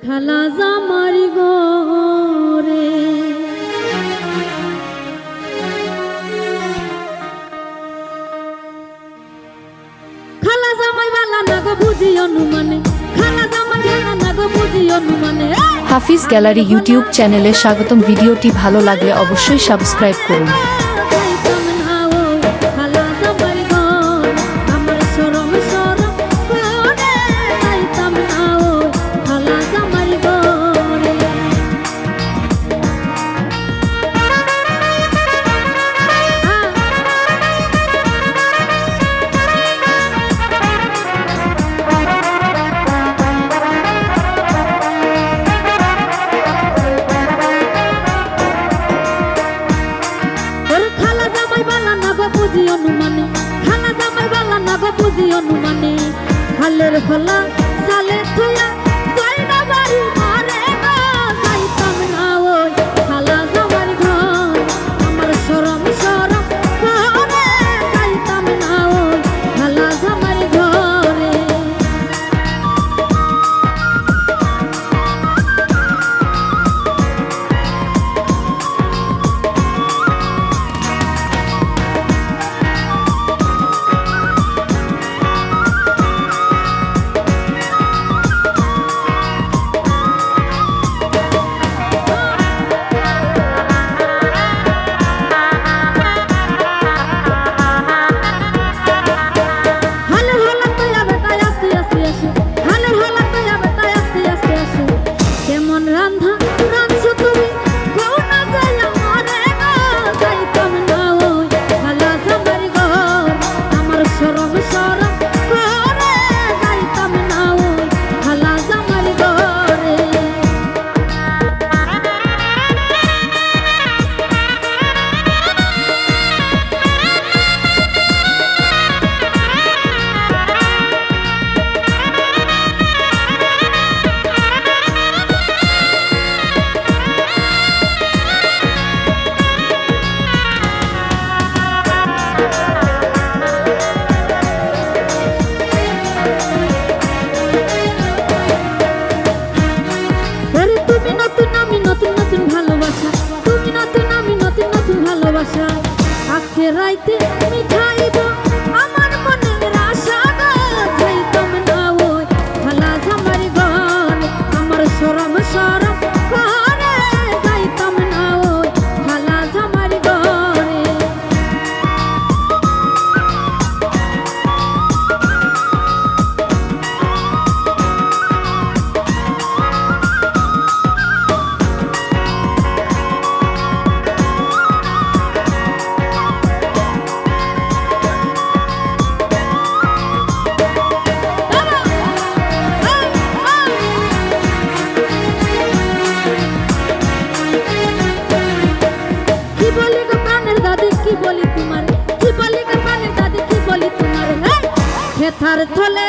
খালা জামারি গোরে খালা জামাই বালা না গো বুঝি অনুমানে খালা জামাই বালা না গো বুঝি অনুমানে হাফিজ গ্যালারি ইউটিউব চ্যানেলে স্বাগতম। ভিডিওটি ভালো লাগলে অবশ্যই সাবস্ক্রাইব করুন। অনুমানে হালের ফলা সালে থয়া জয়না বাড়ি মারে না যাইতাম না ওই খালা জামার ঘর আমার শরম শরম করে যাইতাম না ওই খালা জামার ঘরে আজকে রাইতে মিঠাইব আমার মনের আশা যাইতাম না ওই খালা জামার ঘর আমার শরম শরম করে যাইতাম না ওই খালা জামার ঘরে কি বলি তোমার হেথার থলে